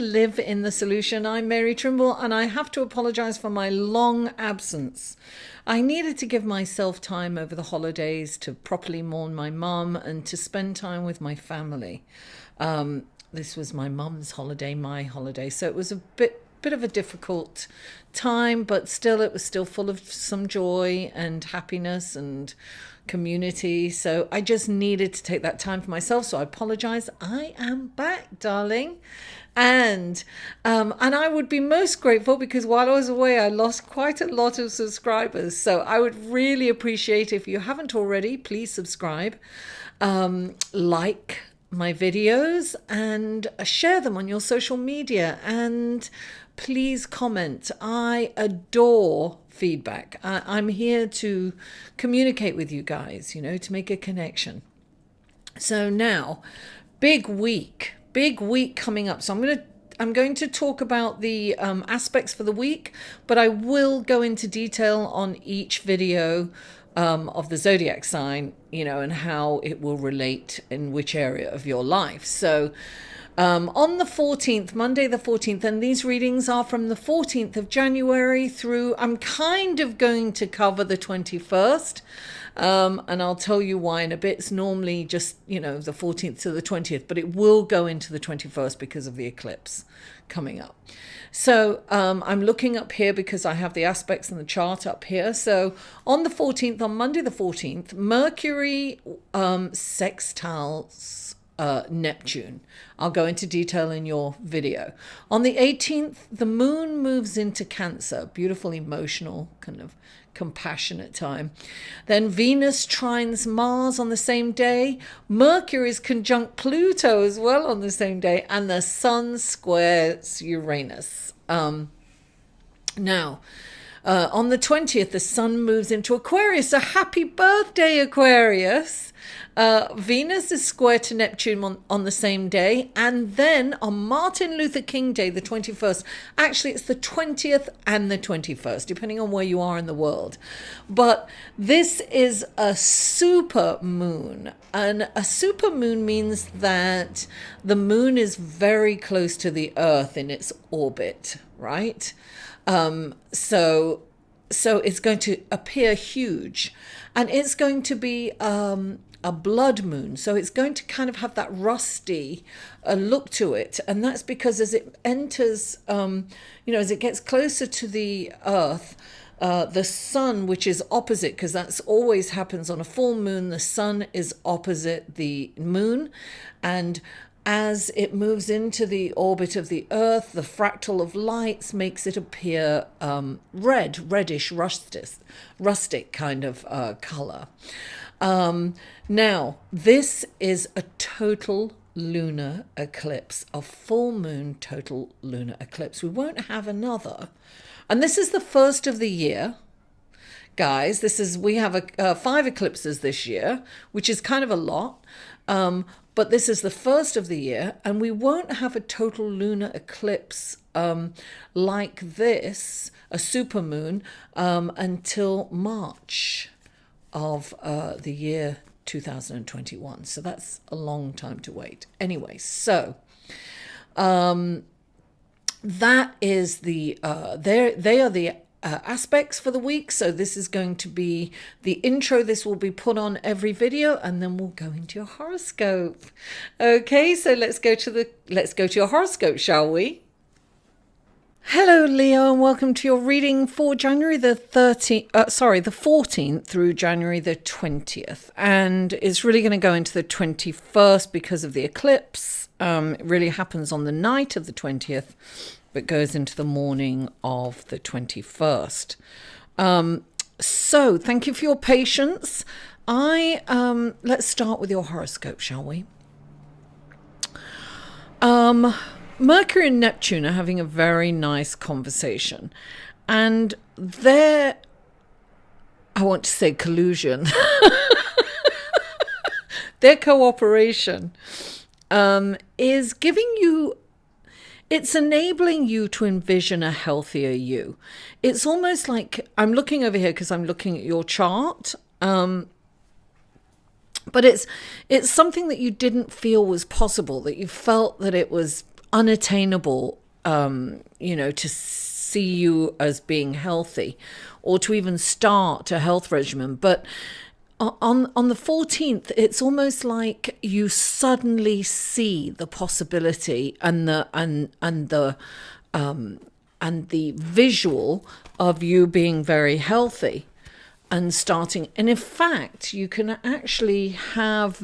live in the solution. I'm Mary Trimble, and I have to apologize for my long absence. I needed to give myself time over the holidays to properly mourn my mum and to spend time with my family. This was my mum's holiday, my holiday, so it was a bit of a difficult time, but still it was still full of some joy and happiness and community. So I just needed to take that time for myself. So I apologize. I am back, darling. And I would be most grateful because while I was away, I lost quite a lot of subscribers. So I would really appreciate if you haven't already, please subscribe, like my videos and share them on your social media, and please comment. I adore feedback. I'm here to communicate with you guys, to make a connection. So now, big week coming up. So I'm going to talk about the aspects for the week, but I will go into detail on each video of the zodiac sign, and how it will relate in which area of your life. So on the 14th, Monday the 14th, and these readings are from the 14th of January through, I'm kind of going to cover the 21st, and I'll tell you why in a bit. It's normally just, the 14th to the 20th, but it will go into the 21st because of the eclipse coming up. So I'm looking up here because I have the aspects and the chart up here. So on the 14th, on Monday the 14th, Mercury sextiles Neptune. I'll go into detail in your video. On the 18th, the moon moves into Cancer. Beautiful, emotional, kind of compassionate time. Then Venus trines Mars on the same day. Mercury is conjunct Pluto as well on the same day. And the Sun squares Uranus. Now, on the 20th, the Sun moves into Aquarius. So happy birthday, Aquarius. Venus is square to Neptune on the same day. And then on Martin Luther King Day, the 21st, actually it's the 20th and the 21st, depending on where you are in the world. But this is a super moon. And a super moon means that the moon is very close to the Earth in its orbit, right? So it's going to appear huge, and it's going to be a blood moon. So it's going to kind of have that rusty look to it. And that's because as it enters, as it gets closer to the Earth, the sun, which is opposite, because that's always happens on a full moon, the sun is opposite the moon. And as it moves into the orbit of the Earth, the fractal of lights makes it appear reddish, rustic kind of color. Now, this is a total lunar eclipse, a full moon total lunar eclipse. We won't have another. And this is the first of the year. Guys, we have 5 eclipses this year, which is kind of a lot. But this is the first of the year, and we won't have a total lunar eclipse like this, a supermoon, until March of the year 2021. So that's a long time to wait. Anyway, so that is they are the aspects for the week. So this is going to be the intro. This will be put on every video, and then we'll go into your horoscope. Okay, so let's go to your horoscope, shall we? Hello, Leo, and welcome to your reading for January the 14th through January the 20th. And it's really going to go into the 21st because of the eclipse. It really happens on the night of the 20th, but goes into the morning of the 21st. So thank you for your patience. Let's start with your horoscope, shall we? Mercury and Neptune are having a very nice conversation, and their, I want to say collusion, their cooperation is giving you, it's enabling you to envision a healthier you. It's almost like, I'm looking over here because I'm looking at your chart, but it's something that you didn't feel was possible, that you felt that it was unattainable, to see you as being healthy or to even start a health regimen. But on the 14th, it's almost like you suddenly see the possibility and the visual of you being very healthy and starting. And in fact, you can actually have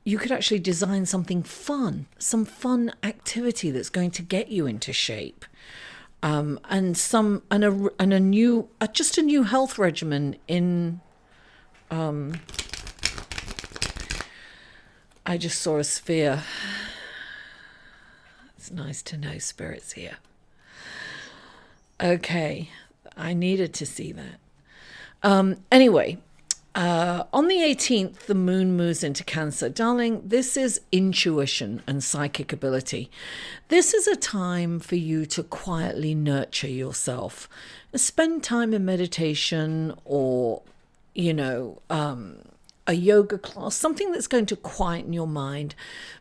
you could actually design something fun, some fun activity that's going to get you into shape. And a new health regimen in. I just saw a sphere. It's nice to know Spirit's here. Okay, I needed to see that. Anyway, on the 18th, the moon moves into Cancer. Darling, this is intuition and psychic ability. This is a time for you to quietly nurture yourself. Spend time in meditation or, a yoga class, something that's going to quieten your mind,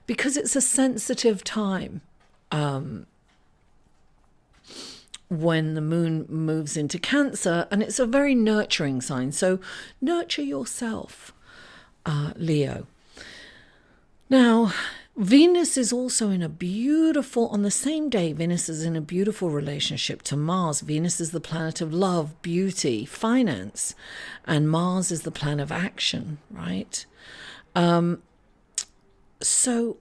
because it's a sensitive time. When the moon moves into Cancer, and it's a very nurturing sign. So nurture yourself, Leo. Now, Venus is also on the same day, Venus is in a beautiful relationship to Mars. Venus is the planet of love, beauty, finance, and Mars is the planet of action, right? So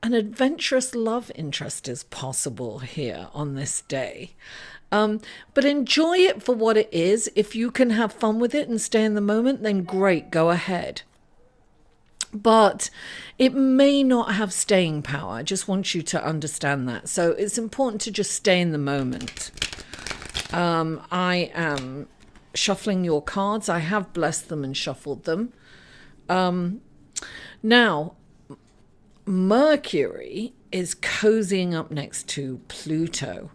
an adventurous love interest is possible here on this day. But enjoy it for what it is. If you can have fun with it and stay in the moment, then great, go ahead. But it may not have staying power. I just want you to understand that. So it's important to just stay in the moment. I am shuffling your cards. I have blessed them and shuffled them. Now, Mercury is cozying up next to Pluto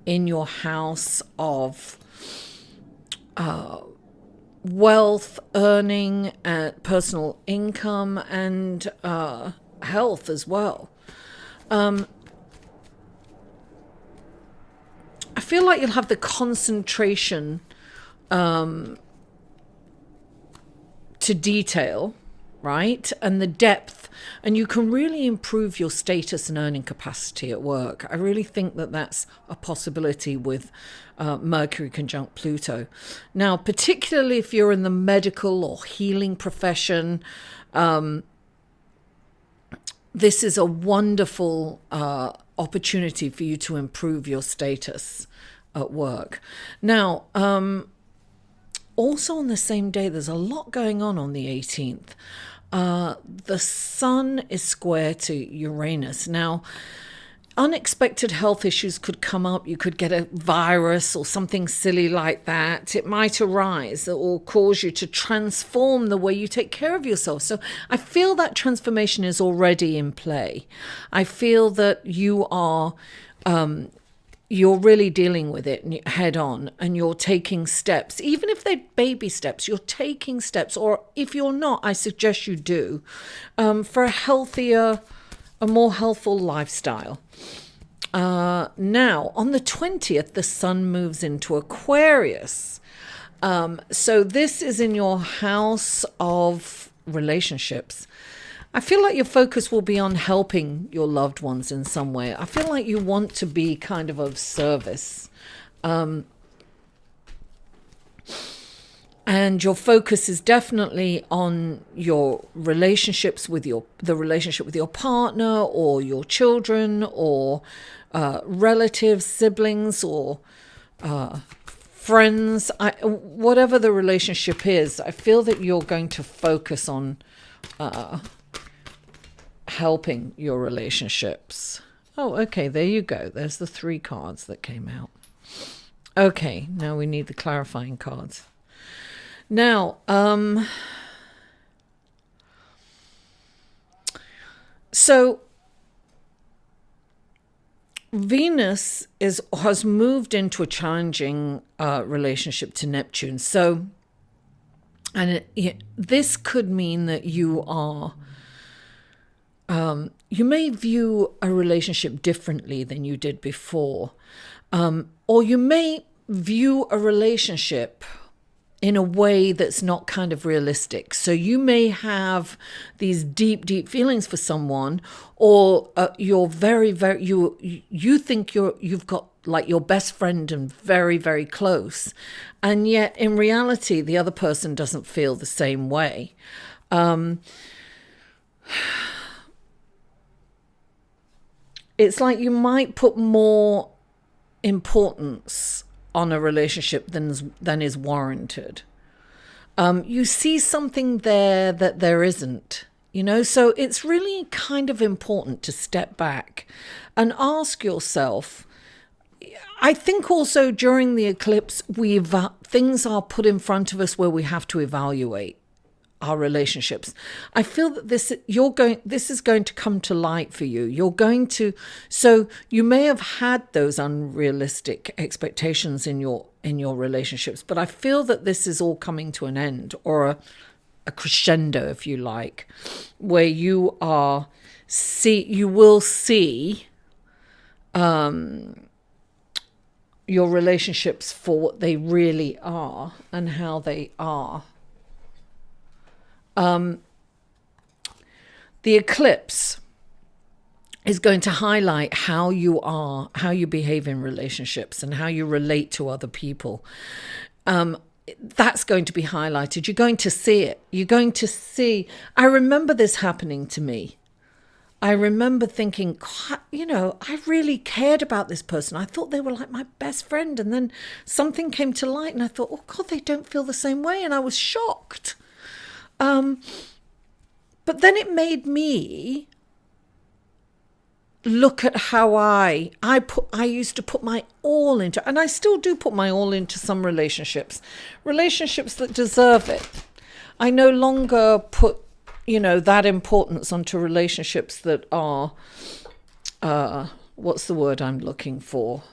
in your house of wealth, earning, personal income, and health as well. I feel like you'll have the concentration to detail, right? And the depth, and you can really improve your status and earning capacity at work. I really think that that's a possibility with Mercury conjunct Pluto. Now, particularly if you're in the medical or healing profession, this is a wonderful opportunity for you to improve your status at work. Now, also on the same day, there's a lot going on the 18th. The sun is square to Uranus. Now, unexpected health issues could come up. You could get a virus or something silly like that. It might arise that will cause you to transform the way you take care of yourself. So I feel that transformation is already in play. I feel that you're really dealing with it head on, and you're taking steps. Even if they're baby steps, you're taking steps. Or if you're not, I suggest you do, for a more healthful lifestyle. Now, on the 20th, the sun moves into Aquarius. So this is in your house of relationships. I feel like your focus will be on helping your loved ones in some way. I feel like you want to be kind of service. And your focus is definitely on your relationships with the relationship with your partner or your children or relatives, siblings, or friends. Whatever the relationship is, I feel that you're going to focus on helping your relationships. Oh, okay, there you go. There's the 3 cards that came out. Okay, now we need the clarifying cards. Now, so Venus has moved into a challenging relationship to Neptune. So, and this could mean that you are you may view a relationship differently than you did before. Or you may view a relationship in a way that's not kind of realistic. So you may have these deep, deep feelings for someone, or you're very, very, you think you've got like your best friend and very, very close. And yet in reality, the other person doesn't feel the same way. It's like you might put more importance on a relationship than is warranted. You see something there that there isn't, so it's really kind of important to step back and ask yourself. I think also during the eclipse, things are put in front of us where we have to evaluate our relationships. I feel that this is going to come to light for you. So you may have had those unrealistic expectations in your relationships, but I feel that this is all coming to an end, or a crescendo, if you like, where you will see your relationships for what they really are and how they are. The eclipse is going to highlight how you behave in relationships and how you relate to other people. That's going to be highlighted. You're going to see it. You're going to see. I remember this happening to me. I remember thinking, I really cared about this person. I thought they were like my best friend. And then something came to light and I thought, oh God, they don't feel the same way. And I was shocked. But then it made me look at how I used to put my all into, and I still do put my all into some relationships that deserve it. I no longer put, that importance onto relationships that are, what's the word I'm looking for?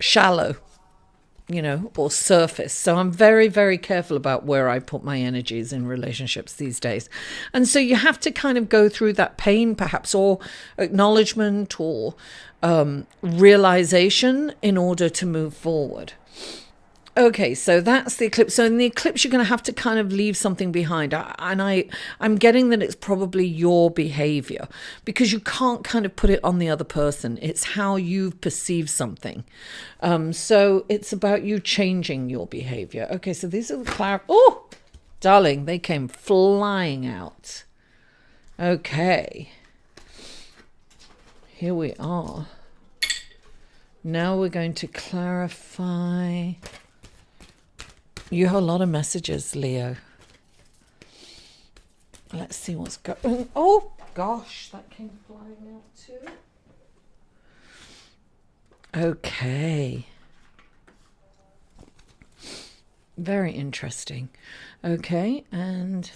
Shallow. Or surface. So I'm very, very careful about where I put my energies in relationships these days. And so you have to kind of go through that pain, perhaps, or acknowledgement, or realization in order to move forward. Okay, so that's the eclipse. So in the eclipse, you're going to have to kind of leave something behind. I'm getting that it's probably your behavior, because you can't kind of put it on the other person. It's how you perceive something. So it's about you changing your behavior. Okay, so these are the oh, darling, they came flying out. Okay. Here we are. Now we're going to clarify. You have a lot of messages, Leo. Let's see what's going. Oh, gosh, that came flying out too. Okay. Very interesting. Okay, and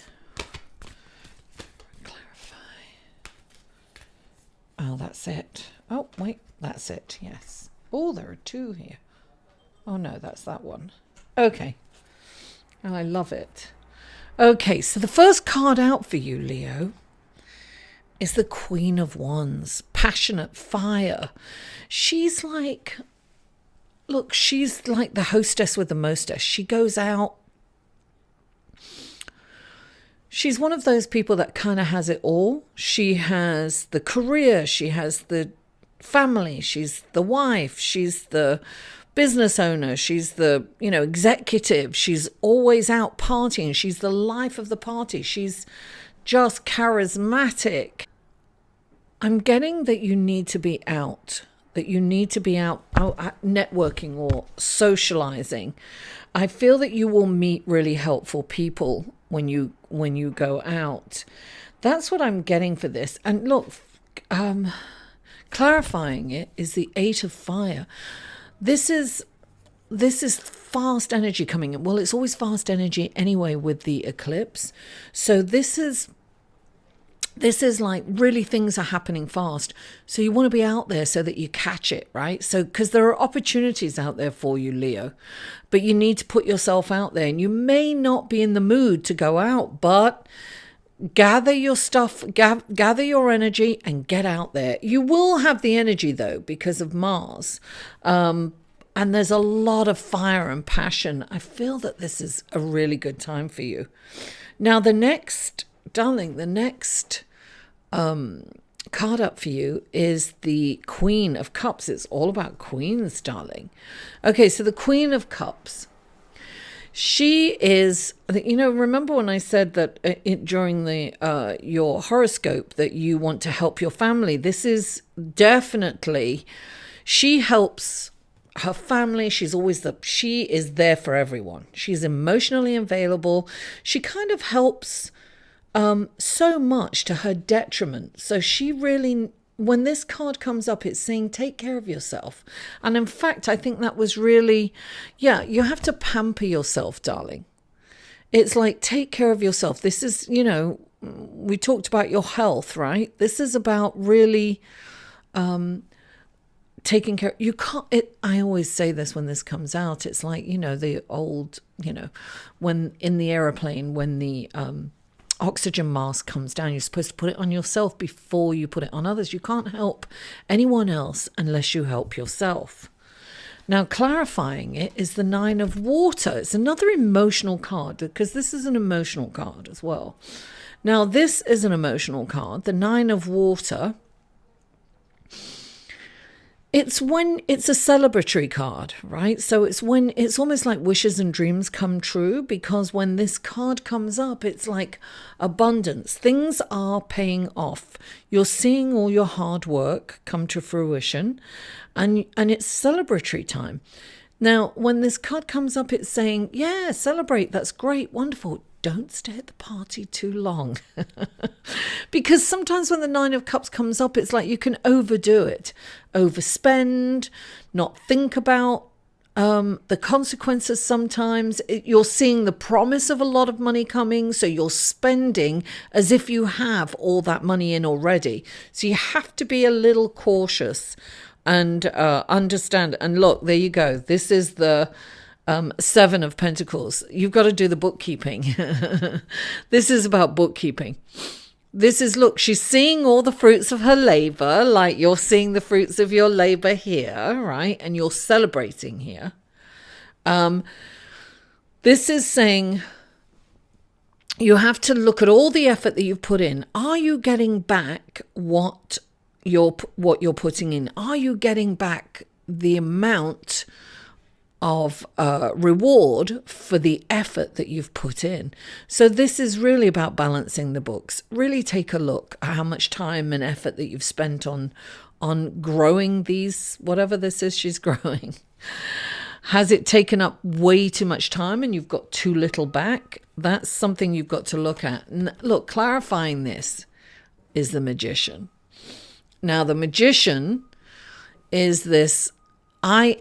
clarify. Oh, that's it. Oh, wait, that's it, yes. Oh, there are two here. Oh, no, that's that one. Okay. I love it. Okay, so the first card out for you, Leo, is the Queen of Wands. Passionate fire. She's like, look, she's like the hostess with the mostess. She goes out. She's one of those people that kind of has it all. She has the career. She has the family. She's the wife. She's the business owner. She's the, executive. She's always out partying. She's the life of the party. She's just charismatic. I'm getting that you need to be out, networking or socializing. I feel that you will meet really helpful people when you go out. That's what I'm getting for this. And look, clarifying it is the Eight of Fire. This is fast energy coming in. Well, it's always fast energy anyway with the eclipse. So this is like really things are happening fast. So you want to be out there so that you catch it, right? So because there are opportunities out there for you, Leo, but you need to put yourself out there. And you may not be in the mood to go out, but gather your stuff, gather your energy and get out there. You will have the energy though, because of Mars. And there's a lot of fire and passion. I feel that this is a really good time for you. Now, the next, darling, the next card up for you is the Queen of Cups. It's all about queens, darling. Okay, so the Queen of Cups. She is, remember when I said that during the your horoscope that you want to help your family? This is definitely, she helps her family. She is there for everyone. She's emotionally available. She kind of helps so much to her detriment. So she really, when this card comes up, it's saying take care of yourself. And in fact, I think that was really, you have to pamper yourself, darling. It's like, take care of yourself. This is, we talked about your health, right? This is about really taking care. You can't, I always say this when this comes out, it's like, the old, when in the aeroplane, when the oxygen mask comes down, you're supposed to put it on yourself before you put it on others. You can't help anyone else unless you help yourself. Now, clarifying it is the Nine of Water. It's another emotional card, because this is an emotional card as well. Now, this is an emotional card, the Nine of Water. It's when it's a celebratory card, right? So it's when it's almost like wishes and dreams come true, because when this card comes up, it's like abundance. Things are paying off. You're seeing all your hard work come to fruition, and it's celebratory time. Now, when this card comes up, it's saying, yeah, celebrate. That's great. Wonderful. Don't stay at the party too long. Because sometimes when the Nine of Cups comes up, it's like you can overdo it, overspend, not think about the consequences. Sometimes you're seeing the promise of a lot of money coming, so you're spending as if you have all that money in already. So you have to be a little cautious and understand. And look, there you go. This is the Seven of Pentacles. You've got to do the bookkeeping. This is about bookkeeping. This is, look, she's seeing all the fruits of her labor, like you're seeing the fruits of your labor here, right? And you're celebrating here. This is saying you have to look at all the effort that you've put in. Are you getting back what you're putting in? Are you getting back the amount of reward for the effort that you've put in? So this is really about balancing the books. Really take a look at how much time and effort that you've spent on growing these, whatever this is she's growing. Has it taken up way too much time and you've got too little back? That's something you've got to look at. And look, clarifying this is the Magician. Now, the Magician is this, I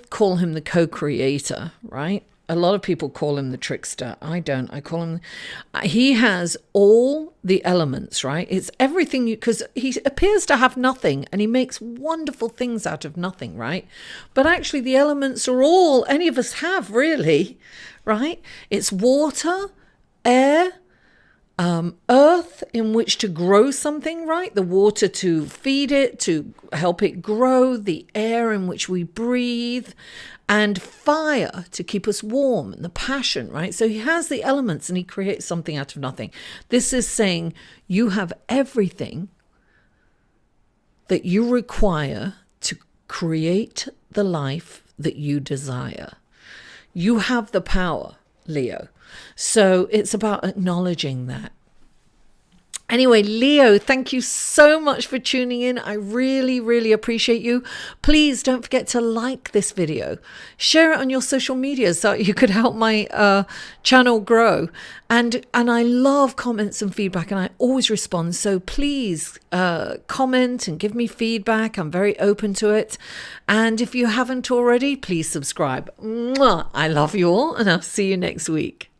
call him the co-creator, right? A lot of people call him the trickster. I don't. I call him, he has all the elements, right? It's everything because he appears to have nothing and he makes wonderful things out of nothing, right? But actually the elements are all any of us have, really, right? It's water, air, earth in which to grow something, right? The water to feed it, to help it grow, the air in which we breathe, and fire to keep us warm, and the passion, right? So he has the elements and he creates something out of nothing. This is saying you have everything that you require to create the life that you desire. You have the power, Leo. So it's about acknowledging that. Anyway, Leo, thank you so much for tuning in. I really, really appreciate you. Please don't forget to like this video. Share it on your social media so you could help my channel grow. And I love comments and feedback, and I always respond. So please comment and give me feedback. I'm very open to it. And if you haven't already, please subscribe. Mwah! I love you all, and I'll see you next week.